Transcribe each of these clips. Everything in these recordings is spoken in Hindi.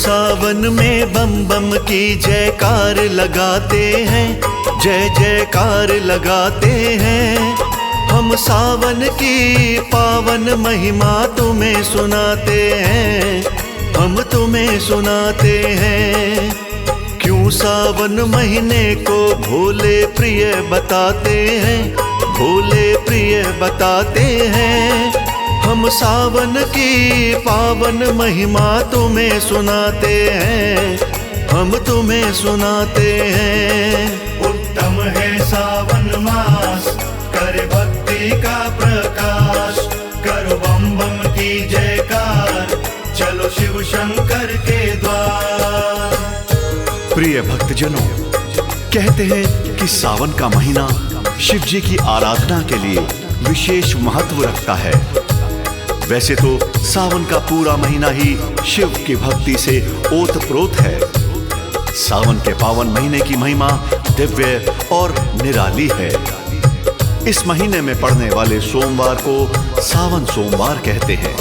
सावन में बम बम की जयकार लगाते हैं, जय जयकार लगाते हैं। हम सावन की पावन महिमा तुम्हें सुनाते हैं, हम तुम्हें सुनाते हैं। क्यों सावन महीने को भोले प्रिय बताते हैं, भोले प्रिय बताते हैं। हम सावन की पावन महिमा तुम्हें सुनाते हैं, हम तुम्हें सुनाते हैं। उत्तम है सावन मास, करे भक्ति का प्रकाश। करो बम बम की जयकार, चलो शिव शंकर के द्वार। प्रिय भक्तजनों, कहते हैं कि सावन का महीना शिव जी की आराधना के लिए विशेष महत्व रखता है। वैसे तो सावन का पूरा महीना ही शिव की भक्ति से ओतप्रोत है। सावन के पावन महीने की महिमा दिव्य और निराली है। इस महीने में पड़ने वाले सोमवार को सावन सोमवार कहते हैं,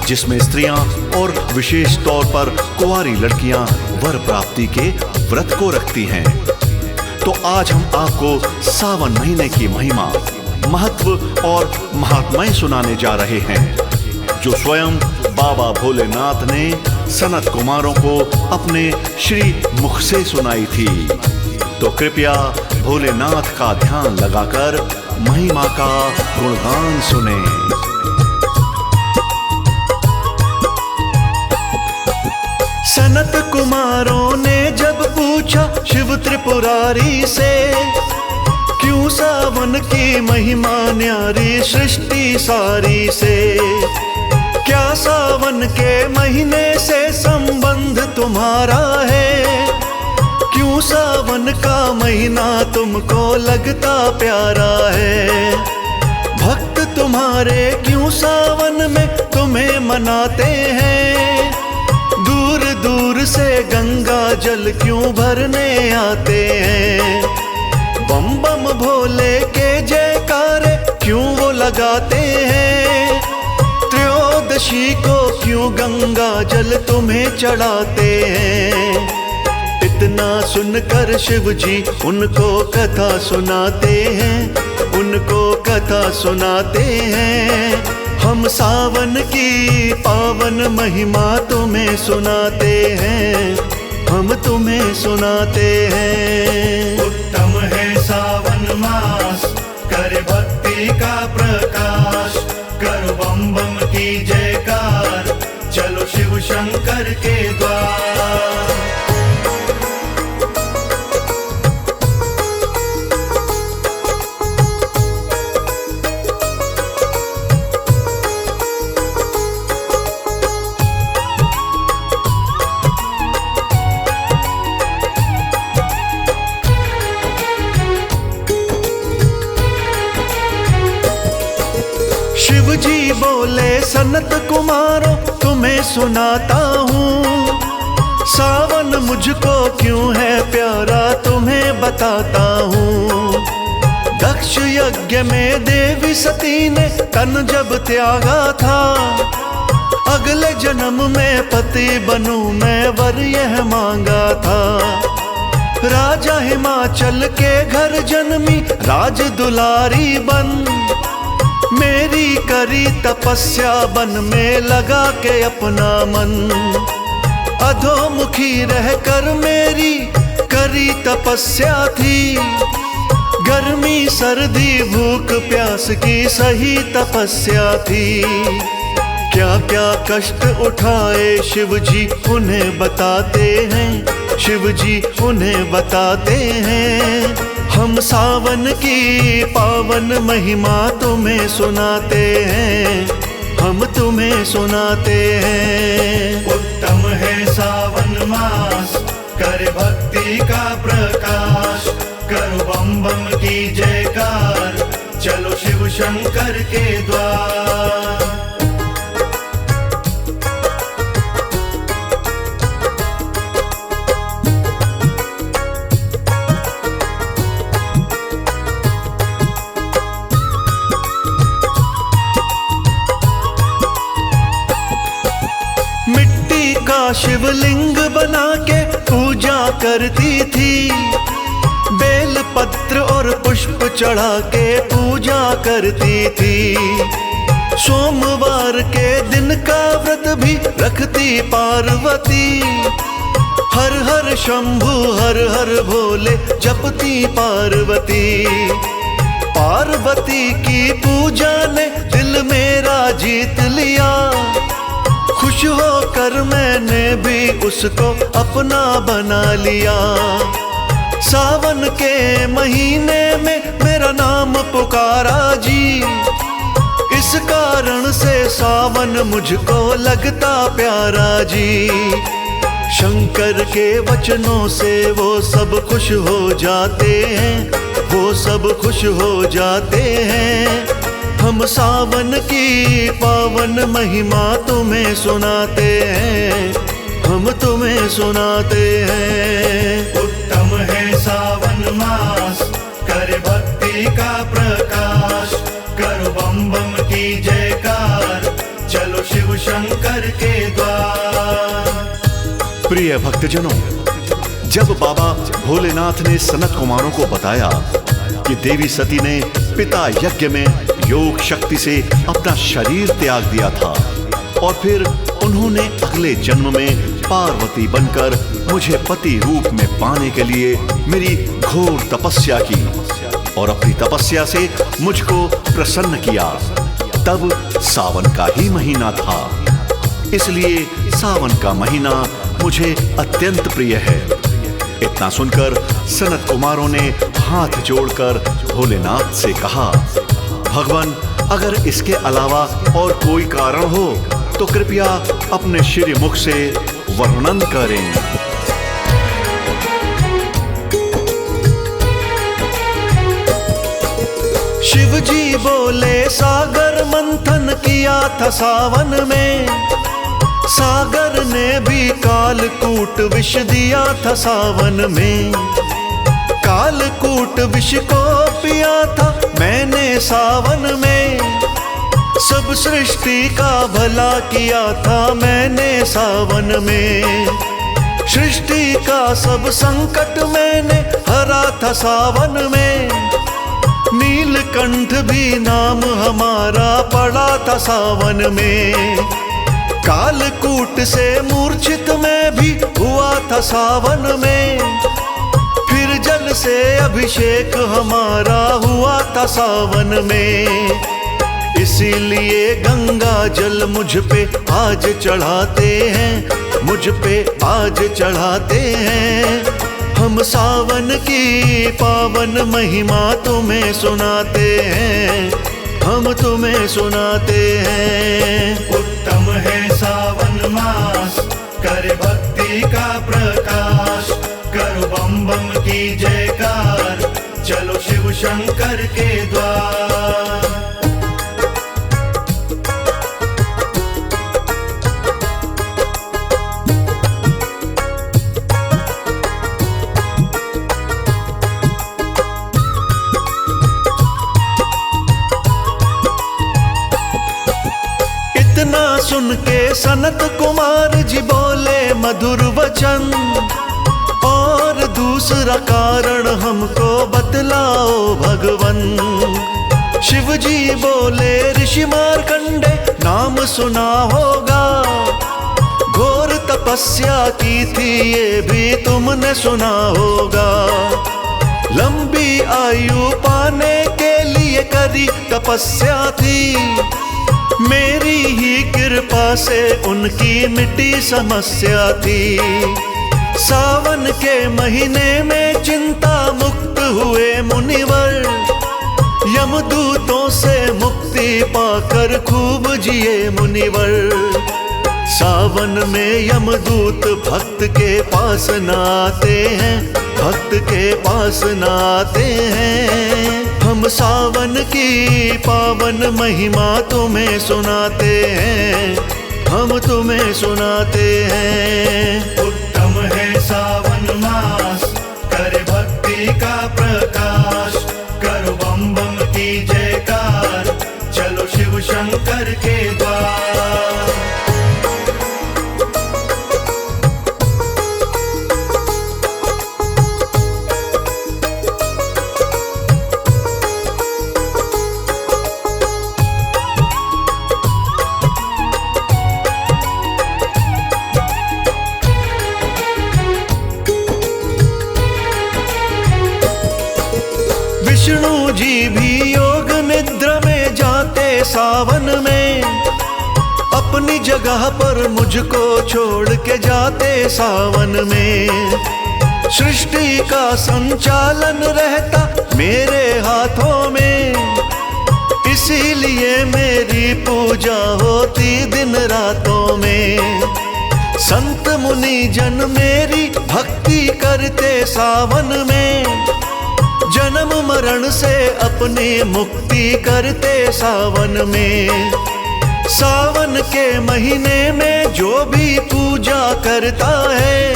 जिसमें स्त्रियां और विशेष तौर पर कुंवारी लड़कियां वर प्राप्ति के व्रत को रखती हैं। तो आज हम आपको सावन महीने की महिमा, महत्व और महात्म्य सुनाने जा रहे हैं, जो स्वयं बाबा भोलेनाथ ने सनत कुमारों को अपने श्री मुख से सुनाई थी। तो कृपया भोलेनाथ का ध्यान लगाकर महिमा का गुणगान सुने। सनत कुमारों ने जब पूछा शिव त्रिपुरारी से, क्यों सावन की महिमा न्यारी सृष्टि सारी से। क्या सावन के महीने से संबंध तुम्हारा है, क्यों सावन का महीना तुमको लगता प्यारा है। भक्त तुम्हारे क्यों सावन में तुम्हें मनाते हैं, दूर दूर से गंगा जल क्यों भरने आते हैं। बम बम भोले के जयकारे क्यों वो लगाते हैं, त्रयोदशी को क्यों गंगा जल तुम्हें चढ़ाते हैं। इतना सुनकर शिव जी उनको कथा सुनाते हैं, उनको कथा सुनाते हैं। हम सावन की पावन महिमा तुम्हें सुनाते हैं, हम तुम्हें सुनाते हैं। उत्तम है सावन मास, करे भक्ति का प्रकाश। करो बम बम की जयकार, चलो शिव शंकर के द्वार। शिव जी बोले सनत कुमारों तुम्हें सुनाता हूँ, सावन मुझको क्यों है प्यारा तुम्हें बताता हूँ। दक्ष यज्ञ में देवी सती ने तन जब त्यागा था, अगले जन्म में पति बनूं मैं वर यह मांगा था। राजा हिमाचल के घर जन्मी राज दुलारी बन, मेरी करी तपस्या बन में लगा के अपना मन। अधोमुखी रहकर मेरी करी तपस्या थी, गर्मी सर्दी भूख प्यास की सही तपस्या थी। क्या क्या कष्ट उठाए शिव जी उन्हें बताते हैं, शिव जी उन्हें बताते हैं। हम सावन की पावन महिमा तुम्हें सुनाते हैं, हम तुम्हें सुनाते हैं। उत्तम है सावन मास, करे भक्ति का प्रकाश। करो बम बम की जयकार, चलो शिव शंकर के द्वार। शिवलिंग करती थी, बेल पत्र और पुष्प चढ़ा के पूजा करती थी। सोमवार के दिन का व्रत भी रखती पार्वती, हर हर शंभु हर हर भोले जपती पार्वती। पार्वती की पूजा ने दिल मेरा जीत लिया, खुश होकर मैंने भी उसको अपना बना लिया। सावन के महीने में मेरा नाम पुकारा जी, इस कारण से सावन मुझको लगता प्यारा जी। शंकर के वचनों से वो सब खुश हो जाते हैं, वो सब खुश हो जाते हैं। हम सावन की पावन महिमा तुम्हें सुनाते हैं, हम तुम्हें सुनाते हैं। उत्तम है सावन मास, करे भक्ति का प्रकाश। करो बम बम की जयकार, चलो शिव शंकर के द्वार। प्रिय भक्तजनों, जब बाबा भोलेनाथ ने सनत कुमारों को बताया कि देवी सती ने पिता यज्ञ में योग शक्ति से अपना शरीर त्याग दिया था और फिर उन्होंने अगले जन्म में पार्वती बनकर मुझे पति रूप में पाने के लिए मेरी घोर तपस्या की और अपनी तपस्या से मुझको प्रसन्न किया, तब सावन का ही महीना था। इसलिए सावन का महीना मुझे अत्यंत प्रिय है। इतना सुनकर सनत कुमारों ने हाथ जोड़कर भोलेनाथ से कहा, भगवान, अगर इसके अलावा और कोई कारण हो तो कृपया अपने श्री मुख से वर्णन करें। शिव जी बोले, सागर मंथन किया था सावन में, सागर ने भी कालकूट विष दिया था सावन में। कालकूट विष को पिया था मैंने सावन में, सब सृष्टि का भला किया था मैंने सावन में। सृष्टि का सब संकट मैंने हरा था सावन में, नीलकंठ भी नाम हमारा पड़ा था सावन में। कालकूट से मूर्छित मैं भी हुआ था सावन में, फिर जल से अभिषेक हमारा हुआ था सावन में। इसीलिए गंगा जल मुझ पे आज चढ़ाते हैं, मुझ पे आज चढ़ाते हैं। हम सावन की पावन महिमा तुम्हें सुनाते हैं, हम तुम्हें सुनाते हैं। उत्तम है सावन मास, करे भक्ति का प्रकाश। करो बम बम की जयकार, चलो शिव शंकर के द्वार। इतना सुन के सनत कुमार जी बोले मधुर वचन, और दूसरा कारण हमको बतलाओ भगवन। शिव जी बोले, ऋषि मार्कंडे नाम सुना होगा, घोर तपस्या की थी ये भी तुमने सुना होगा। लंबी आयु पाने के लिए करी तपस्या थी, मेरी ही कृपा से उनकी मिटी समस्या थी। सावन के महीने में चिंता मुक्त हुए मुनिवर, यमदूतों से मुक्ति पाकर खूब जिए मुनिवर। सावन में यमदूत भक्त के पास न आते हैं, भक्त के पास न आते हैं। हम सावन की पावन महिमा तुम्हें सुनाते हैं, हम तुम्हें सुनाते हैं। उत्तम है सावन मास, करे भक्ति का प्रकाश। करो बम बम की जयकार, चलो शिव शंकर के द्वार। विष्णु जी भी योग निद्रा में जाते सावन में, अपनी जगह पर मुझको छोड़ के जाते सावन में। सृष्टि का संचालन रहता मेरे हाथों में, इसीलिए मेरी पूजा होती दिन रातों में। संत मुनि जन मेरी भक्ति करते सावन में, जन्म मरण से अपनी मुक्ति करते सावन में। सावन के महीने में जो भी पूजा करता है,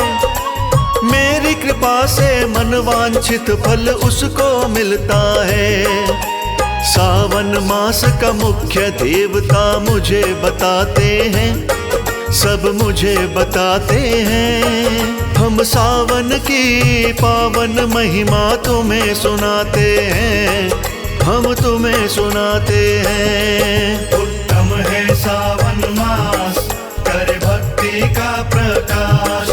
मेरी कृपा से मनवांछित फल उसको मिलता है। सावन मास का मुख्य देवता मुझे बताते हैं, सब मुझे बताते हैं। हम सावन की पावन महिमा तुम्हें सुनाते हैं, हम तुम्हें सुनाते हैं। उत्तम है सावन मास, कर भक्ति का प्रकाश,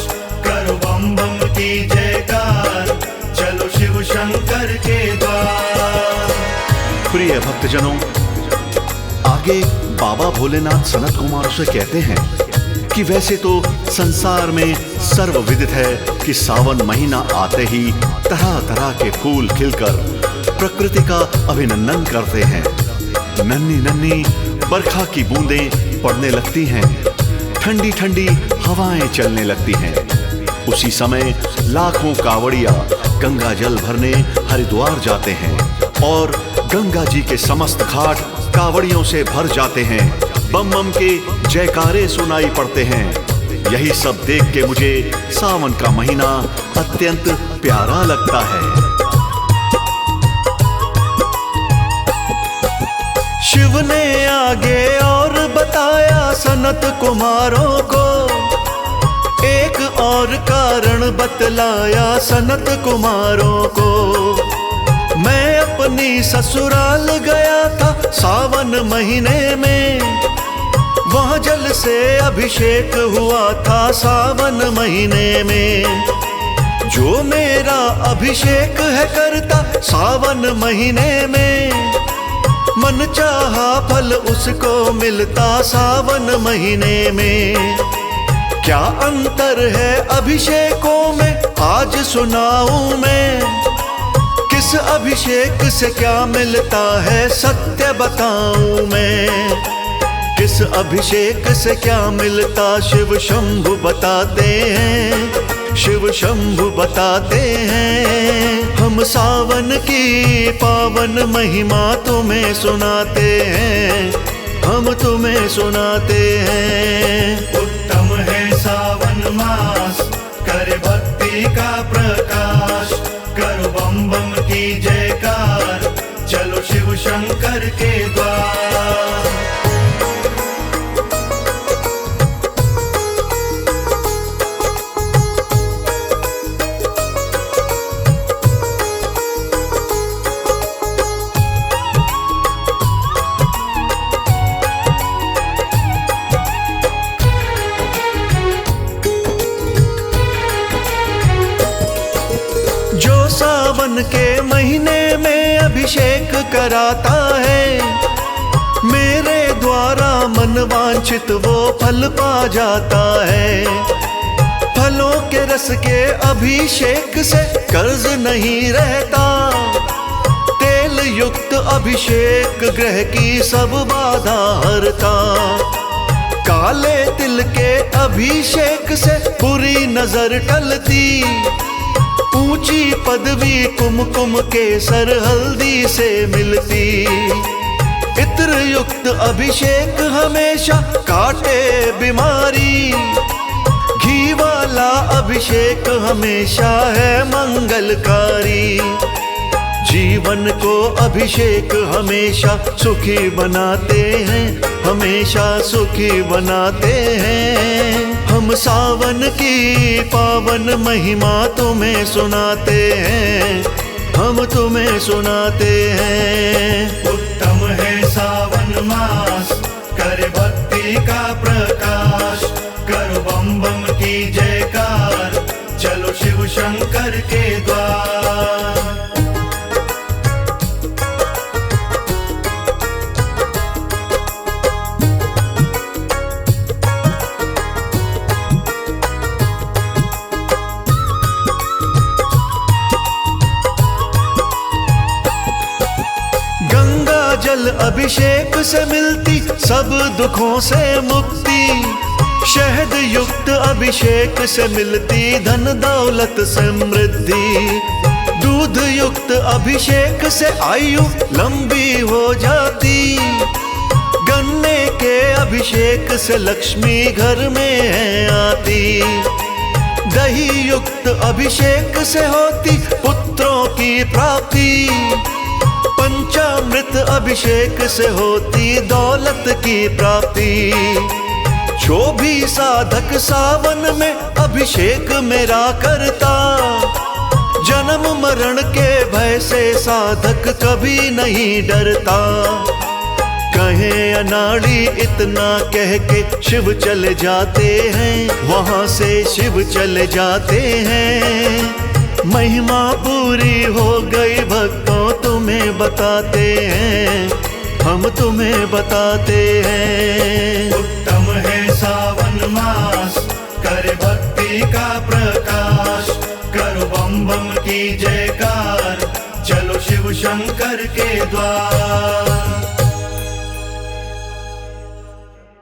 करो बम बम की जयकार, चलो शिव शंकर के द्वार। प्रिय भक्तजनों, आगे बाबा भोलेनाथ सनत कुमार से कहते हैं कि वैसे तो संसार में सर्वविदित है कि सावन महीना आते ही तरह तरह के फूल खिलकर प्रकृति का अभिनंदन करते हैं। नन्ही नन्ही बरखा की बूंदें पड़ने लगती हैं, ठंडी ठंडी हवाएं चलने लगती हैं। उसी समय लाखों कावड़िया गंगा जल भरने हरिद्वार जाते हैं और गंगा जी के समस्त घाट कावड़ियों से भर जाते हैं। बम बम के जयकारे सुनाई पड़ते हैं। यही सब देख के मुझे सावन का महीना अत्यंत प्यारा लगता है। शिव ने आगे और बताया सनत कुमारों को, एक और कारण बतलाया सनत कुमारों को। मैं अपनी ससुराल गया था सावन महीने में, वहाँ जल से अभिषेक हुआ था सावन महीने में। जो मेरा अभिषेक है करता सावन महीने में, मन चाहा फल उसको मिलता सावन महीने में। क्या अंतर है अभिषेकों में आज सुनाऊं मैं, किस अभिषेक से क्या मिलता है सत्य बताऊं मैं। किस अभिषेक से क्या मिलता शिव शंभु बताते हैं, शिव शंभु बताते हैं। हम सावन की पावन महिमा तुम्हें सुनाते हैं, हम तुम्हें सुनाते हैं। उत्तम है सावन मास, कर भक्ति का प्रकाश, करो बम बम की जयकार, चलो शिव शंकर के द्वार। सावन के महीने में अभिषेक कराता है, मेरे द्वारा मनवांछित वो फल पा जाता है। फलों के रस के अभिषेक से कर्ज नहीं रहता, तेल युक्त अभिषेक ग्रह की सब बाधा हरता। काले तिल के अभिषेक से बुरी नजर टलती, ऊंची पदवी कुमकुम केसर हल्दी से मिलती। इत्र युक्त अभिषेक हमेशा काटे बीमारी, घी वाला अभिषेक हमेशा है मंगलकारी। जीवन को अभिषेक हमेशा सुखी बनाते हैं, हमेशा सुखी बनाते हैं। हम सावन की पावन महिमा तुम्हें सुनाते हैं, हम तुम्हें सुनाते हैं। उत्तम है सावन मास, कर भक्ति का प्रकाश, करो बम बम की जयकार, चलो शिव शंकर के द्वार। अभिषेक से मिलती सब दुखों से मुक्ति, शहद युक्त अभिषेक से मिलती धन दौलत समृद्धि, दूध युक्त अभिषेक से आयु लंबी हो जाती, गन्ने के अभिषेक से लक्ष्मी घर में है आती, दही युक्त अभिषेक से होती पुत्रों की प्राप्ति, पंचामृत अभिषेक से होती दौलत की प्राप्ति। जो भी साधक सावन में अभिषेक मेरा करता, जन्म मरण के भय से साधक कभी नहीं डरता। कहे अनाड़ी इतना कह के शिव चले जाते हैं, वहां से शिव चले जाते हैं। महिमा पूरी हो गई भक्तों तुम्हें बताते हैं, हम तुम्हें बताते हैं। उत्तम है सावन मास, करे भक्ति का प्रकाश, करो बम बम की जयकार, चलो शिव शंकर के द्वार।